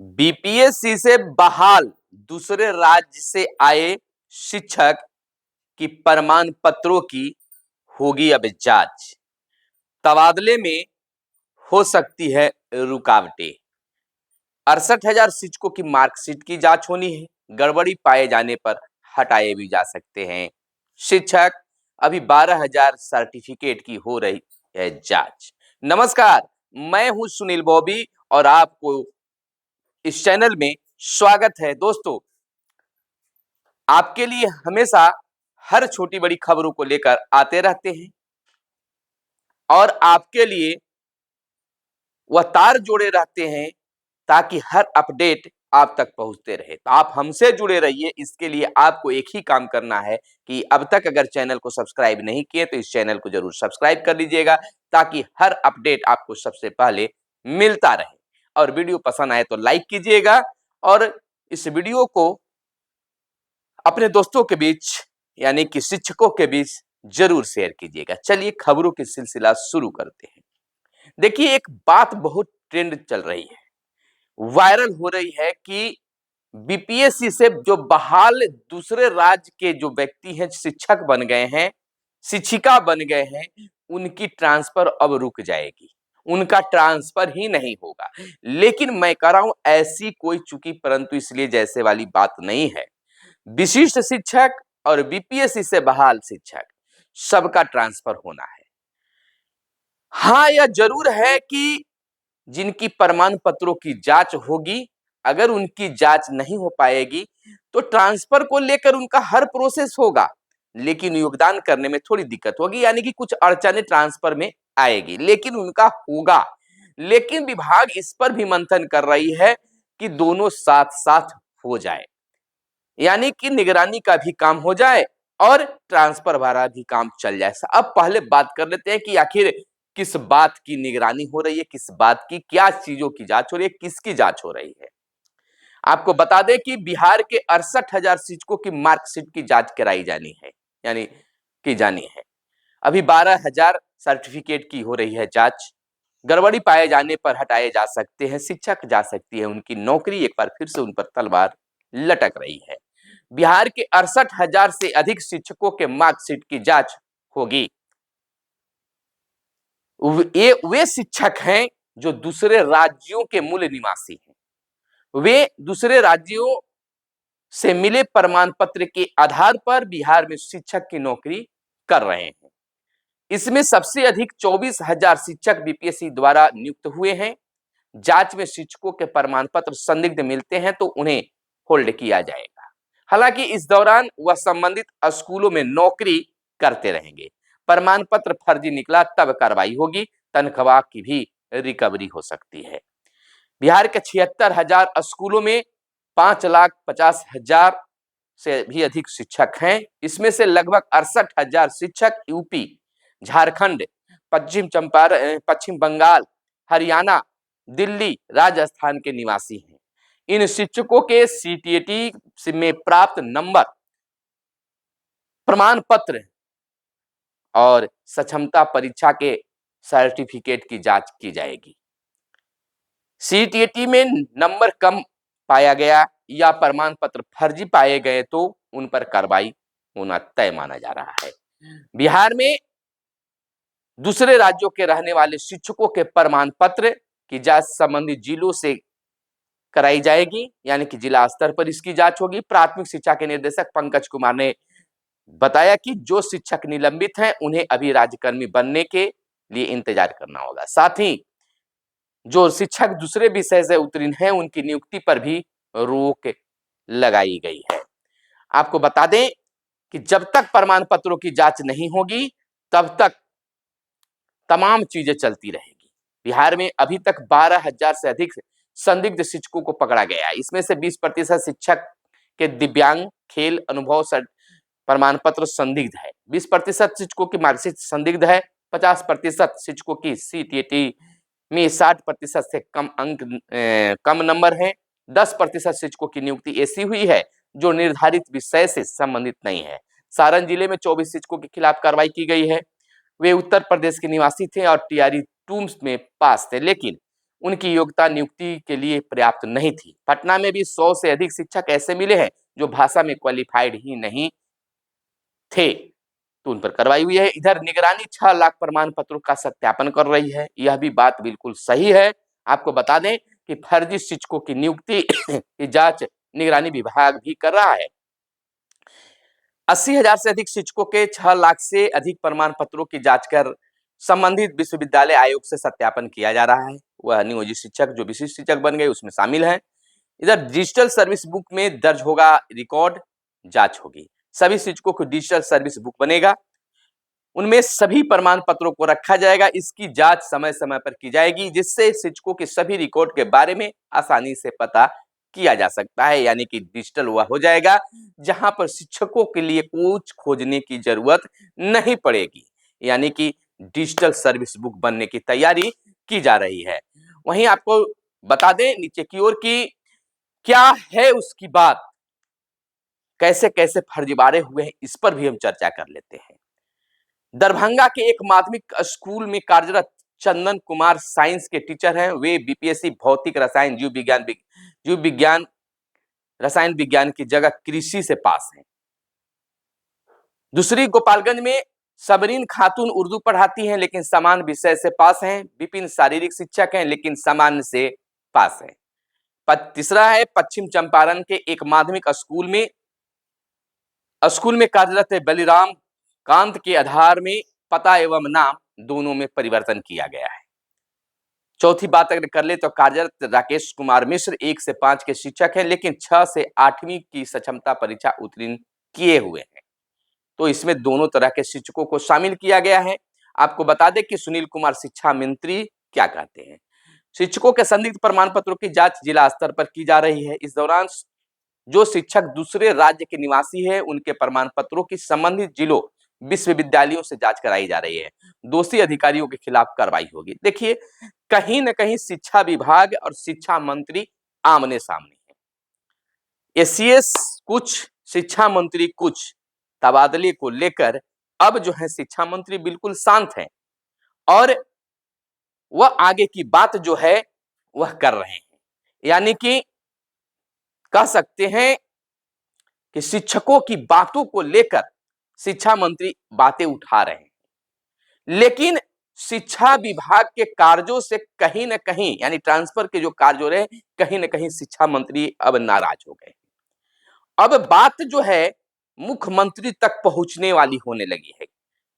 BPSC से बहाल दूसरे राज्य से आए शिक्षक की प्रमाण पत्रों की होगी अब जांच। तबादले में हो सकती है रुकावटें। 68,000 शिक्षकों की मार्कशीट की जांच होनी है। गड़बड़ी पाए जाने पर हटाए भी जा सकते हैं शिक्षक। अभी 12,000 सर्टिफिकेट की हो रही है जांच। नमस्कार, मैं हूं सुनील बॉबी और आपको इस चैनल में स्वागत है। दोस्तों, आपके लिए हमेशा हर छोटी बड़ी खबरों को लेकर आते रहते हैं और आपके लिए वह तार जोड़े रहते हैं ताकि हर अपडेट आप तक पहुंचते रहे। तो आप हमसे जुड़े रहिए। इसके लिए आपको एक ही काम करना है कि अब तक अगर चैनल को सब्सक्राइब नहीं किए तो इस चैनल को जरूर सब्सक्राइब कर लीजिएगा ताकि हर अपडेट आपको सबसे पहले मिलता रहे। और वीडियो पसंद आए तो लाइक कीजिएगा और इस वीडियो को अपने दोस्तों के बीच यानी कि शिक्षकों के बीच जरूर शेयर कीजिएगा। चलिए खबरों की सिलसिला शुरू करते हैं। देखिए, एक बात बहुत ट्रेंड चल रही है, वायरल हो रही है कि बीपीएससी से जो बहाल दूसरे राज्य के जो व्यक्ति हैं, शिक्षक बन गए हैं, शिक्षिका बन गए हैं, उनकी ट्रांसफर अब रुक जाएगी। उनका ट्रांसफर ही नहीं होगा। लेकिन मैं कह रहा हूं ऐसी कोई चूकी परंतु इसलिए जैसे वाली बात नहीं है। विशिष्ट शिक्षक और बीपीएससी से बहाल शिक्षक सबका ट्रांसफर होना है। हाँ, यह जरूर है कि जिनकी प्रमाण पत्रों की जांच होगी, अगर उनकी जांच नहीं हो पाएगी तो ट्रांसफर को लेकर उनका हर प्रोसेस होगा, लेकिन योगदान करने में थोड़ी दिक्कत होगी, यानी कि कुछ अड़चने ट्रांसफर में आएगी, लेकिन उनका होगा। लेकिन विभाग इस पर भी मंथन कर रही है कि दोनों साथ साथ हो जाए, यानी कि निगरानी का भी काम हो जाए और ट्रांसफर वाला भी काम चल जाए। अब पहले बात कर लेते हैं कि आखिर किस बात की निगरानी हो रही है, किस बात की, क्या चीजों की जांच हो रही है, किसकी जांच हो रही है। आपको बता दें कि बिहार के 68,000 शिक्षकों की मार्कशीट की जांच कराई जानी है, यानी की जानी है। अभी 12,000 सर्टिफिकेट की हो रही है जांच। गड़बड़ी पाए जाने पर हटाए जा सकते हैं शिक्षक, जा सकती है उनकी नौकरी। एक बार फिर से उन पर तलवार लटक रही है। बिहार के 68,000 से अधिक शिक्षकों के मार्कशीट की जांच होगी। वे शिक्षक हैं जो दूसरे राज्यों के मूल निवासी हैं। वे दूसरे राज्यों से मिले प्रमाण पत्र के आधार पर बिहार में शिक्षक की नौकरी कर रहे हैं। इसमें सबसे अधिक 24,000 शिक्षक बीपीएससी द्वारा नियुक्त हुए हैं। जांच में शिक्षकों के प्रमाण पत्र संदिग्ध मिलते हैं तो उन्हें होल्ड किया जाएगा। हालांकि इस दौरान वह संबंधित स्कूलों में नौकरी करते रहेंगे। प्रमाण पत्र फर्जी निकला तब कार्रवाई होगी, तनख्वाह की भी रिकवरी हो सकती है। बिहार के 76,000 स्कूलों में 5,50,000 से भी अधिक शिक्षक हैं। इसमें से लगभग 68,000 शिक्षक यूपी, झारखंड, पश्चिम बंगाल, हरियाणा, दिल्ली, राजस्थान के निवासी हैं। इन शिक्षकों के सीटीईटी में प्राप्त नंबर, प्रमाण पत्र और सक्षमता परीक्षा के सर्टिफिकेट की जांच की जाएगी। सीटीईटी में नंबर कम पाया गया या प्रमाण पत्र फर्जी पाए गए तो उन पर कार्रवाई होना तय माना जा रहा है। बिहार में दूसरे राज्यों के रहने वाले शिक्षकों के प्रमाण पत्र की जांच संबंधित जिलों से कराई जाएगी, यानी कि जिला स्तर पर इसकी जांच होगी। प्राथमिक शिक्षा के निदेशक पंकज कुमार ने बताया कि जो शिक्षक निलंबित हैं उन्हें अभी राज्यकर्मी बनने के लिए इंतजार करना होगा। साथ ही जो शिक्षक दूसरे विषय से उत्तीर्ण हैं उनकी नियुक्ति पर भी रोक लगाई गई है। आपको बता दें कि जब तक प्रमाण पत्रों की जांच नहीं होगी तब तक तमाम चीजें चलती रहेगी। बिहार में अभी तक 12,000 से अधिक संदिग्ध शिक्षकों को पकड़ा गया है। इसमें से 20% शिक्षक के दिव्यांग, खेल अनुभव प्रमाण पत्र संदिग्ध है। 20% शिक्षकों की मार्कशीट संदिग्ध है। 50% शिक्षकों की सीटीईटी में 60% से कम नंबर है। 10% शिक्षकों की नियुक्ति ऐसी हुई है जो निर्धारित विषय से संबंधित नहीं है। सारण जिले में 24 शिक्षकों के खिलाफ कार्रवाई की गई है। वे उत्तर प्रदेश के निवासी थे और टीआरई 2 में पास थे, लेकिन उनकी योग्यता नियुक्ति के लिए पर्याप्त नहीं थी। पटना में भी 100 से अधिक शिक्षक ऐसे मिले हैं जो भाषा में क्वालिफाइड ही नहीं थे, तो उन पर कार्रवाई हुई है। इधर निगरानी 6 लाख प्रमाण पत्रों का सत्यापन कर रही है। यह भी बात बिल्कुल सही है। आपको बता दें कि फर्जी शिक्षकों की नियुक्ति की जांच निगरानी विभाग भी कर रहा है। 80,000 से अधिक शिक्षकों के 6 लाख से अधिक प्रमाण पत्रों की जांच कर संबंधित विश्वविद्यालय आयोग से सत्यापन किया जा रहा है। वह नियोजित शिक्षक जो विशिष्ट शिक्षक बन गए उसमें शामिल हैं। इधर डिजिटल सर्विस बुक में दर्ज होगा रिकॉर्ड, जांच होगी। सभी शिक्षकों को डिजिटल सर्विस बुक बनेगा, उनमें सभी प्रमाण पत्रों को रखा जाएगा। इसकी जांच समय समय पर की जाएगी, जिससे शिक्षकों के सभी रिकॉर्ड के बारे में आसानी से पता किया जा सकता है। यानी कि डिजिटल हुआ हो जाएगा, जहां पर शिक्षकों के लिए कुछ खोजने की जरूरत नहीं पड़ेगी। यानी कि डिजिटल सर्विस बुक बनने की तैयारी की जा रही है। वहीं आपको बता दें नीचे की ओर की क्या है उसकी बात, कैसे कैसे फर्जीवाड़े हुए हैं, इस पर भी हम चर्चा कर लेते हैं। दरभंगा के एक माध्यमिक स्कूल में कार्यरत चंदन कुमार साइंस के टीचर हैं। वे बीपीएससी भौतिक रसायन जीव विज्ञान रसायन विज्ञान की जगह कृषि से पास हैं। दूसरी गोपालगंज में सबरीन खातून उर्दू पढ़ाती हैं लेकिन समान विषय से पास हैं। विपिन शारीरिक शिक्षक हैं लेकिन सामान्य से पास हैं। तीसरा है पश्चिम चंपारण के एक माध्यमिक स्कूल में कार्यरत है बलिराम कांत के आधार में पता एवं नाम दोनों में परिवर्तन किया गया है। चौथी बात अगर कर ले तो कार्यरत राकेश कुमार मिश्र 1 से 5 के शिक्षक हैं लेकिन 6 से 8वीं की सक्षमता परीक्षा उत्तीर्ण किए हुए हैं। तो इसमें दोनों तरह के शिक्षकों को शामिल किया गया है। आपको बता दें कि सुनील कुमार शिक्षा मंत्री क्या कहते हैं। शिक्षकों के संदिग्ध प्रमाण पत्रों की जांच जिला स्तर पर की जा रही है। इस दौरान जो शिक्षक दूसरे राज्य के निवासी है उनके प्रमाण पत्रों की संबंधित जिलों विश्वविद्यालयों से जांच कराई जा रही है। दोषी अधिकारियों के खिलाफ कार्रवाई होगी। देखिए कहीं न कहीं शिक्षा विभाग और शिक्षा मंत्री आमने सामने है। एसीएस कुछ, शिक्षा मंत्री कुछ, तबादले को लेकर अब जो है शिक्षा मंत्री बिल्कुल शांत हैं और वह आगे की बात जो है वह कर रहे हैं। यानी कि कह सकते हैं कि शिक्षकों की बातों को लेकर शिक्षा मंत्री बातें उठा रहे हैं, लेकिन शिक्षा विभाग के कार्यों से कहीं न कहीं यानी ट्रांसफर के जो कार्य हो रहे हैं कहीं न कहीं शिक्षा मंत्री अब नाराज हो गए। अब बात जो है मुख्यमंत्री तक पहुंचने वाली होने लगी है।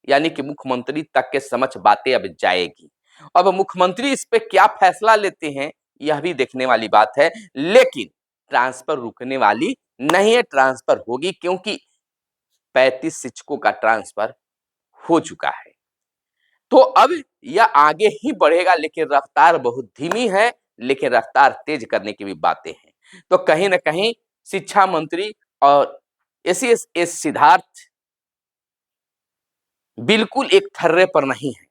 यानी कि मुख्यमंत्री तक के समक्ष बातें अब जाएगी। अब मुख्यमंत्री इस पे क्या फैसला लेते हैं यह भी देखने वाली बात है, लेकिन ट्रांसफर रुकने वाली नहीं है, ट्रांसफर होगी क्योंकि 35 शिक्षकों का ट्रांसफर हो चुका है। तो अब यह आगे ही बढ़ेगा, लेकिन रफ्तार बहुत धीमी है, लेकिन रफ्तार तेज करने की भी बातें हैं। तो कहीं ना कहीं शिक्षा मंत्री और एस सिद्धार्थ बिल्कुल एक थर्रे पर नहीं है,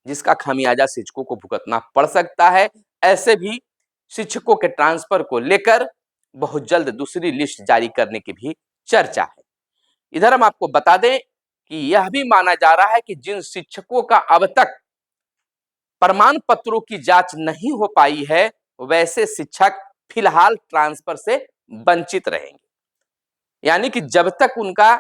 जिसका खामियाजा शिक्षकों को भुगतना पड़ सकता है। ऐसे भी शिक्षकों के ट्रांसफर को लेकर बहुत जल्द दूसरी लिस्ट जारी करने की भी चर्चा है। इधर हम आपको बता दें कि यह भी माना जा रहा है कि जिन शिक्षकों का अब तक प्रमाण पत्रों की जांच नहीं हो पाई है वैसे शिक्षक फिलहाल ट्रांसफर से वंचित रहेंगे। यानी कि जब तक उनका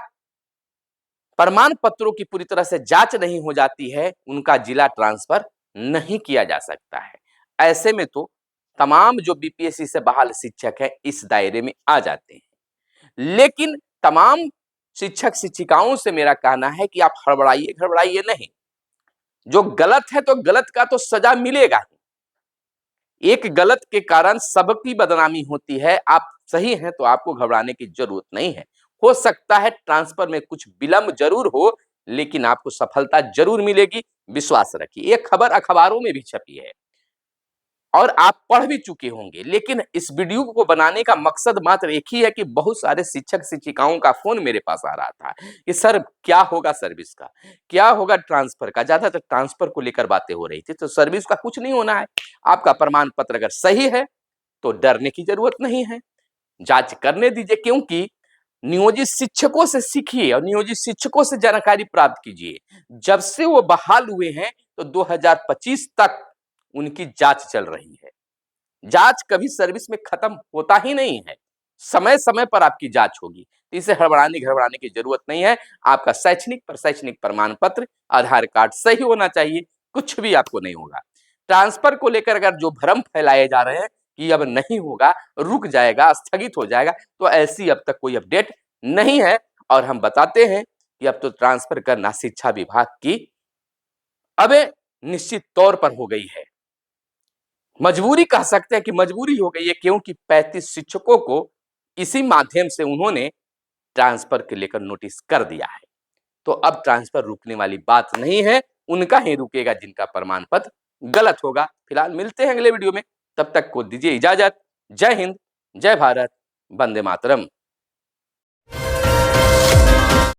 प्रमाण पत्रों की पूरी तरह से जांच नहीं हो जाती है उनका जिला ट्रांसफर नहीं किया जा सकता है। ऐसे में तो तमाम जो बीपीएससी से बहाल शिक्षक है इस दायरे में आ जाते हैं। लेकिन तमाम शिक्षक शिक्षिकाओं से मेरा कहना है कि आप घबराइए नहीं। जो गलत है तो गलत का तो सजा मिलेगा ही। एक गलत के कारण सबकी बदनामी होती है। आप सही हैं तो आपको घबराने की जरूरत नहीं है। हो सकता है ट्रांसफर में कुछ विलंब जरूर हो, लेकिन आपको सफलता जरूर मिलेगी, विश्वास रखिए। ये खबर अखबारों में भी छपी है और आप पढ़ भी चुके होंगे। लेकिन इस वीडियो को बनाने का मकसद मात्र एक ही है कि बहुत सारे शिक्षक शिक्षिकाओं का फोन मेरे पास आ रहा था कि सर क्या होगा सर्विस का, क्या होगा ट्रांसफर का। ज्यादातर ट्रांसफर को लेकर बातें हो रही थी। तो सर्विस का कुछ नहीं होना है। आपका प्रमाण पत्र अगर सही है तो डरने की जरूरत नहीं है, जांच करने दीजिए। क्योंकि नियोजित शिक्षकों से सीखिए और नियोजित शिक्षकों से जानकारी प्राप्त कीजिए। जब से वो बहाल हुए हैं तो 2025 तक उनकी जांच चल रही है। जांच कभी सर्विस में खत्म होता ही नहीं है, समय समय पर आपकी जांच होगी, तो इसे घबराने की जरूरत नहीं है। आपका शैक्षणिक प्रमाण पत्र, आधार कार्ड सही होना चाहिए, कुछ भी आपको नहीं होगा। ट्रांसफर को लेकर अगर जो भ्रम फैलाए जा रहे हैं कि अब नहीं होगा, रुक जाएगा, स्थगित हो जाएगा, तो ऐसी अब तक कोई अपडेट नहीं है। और हम बताते हैं कि अब तो ट्रांसफर करना शिक्षा विभाग की अब निश्चित तौर पर हो गई है। मजबूरी कह सकते हैं कि मजबूरी हो गई है, क्योंकि 35 शिक्षकों को इसी माध्यम से उन्होंने ट्रांसफर के लेकर नोटिस कर दिया है। तो अब ट्रांसफर रुकने वाली बात नहीं है, उनका ही रुकेगा जिनका प्रमाण पत्र गलत होगा। फिलहाल मिलते हैं अगले वीडियो में, तब तक को दीजिए इजाजत। जय हिंद, जय भारत, वंदे मातरम।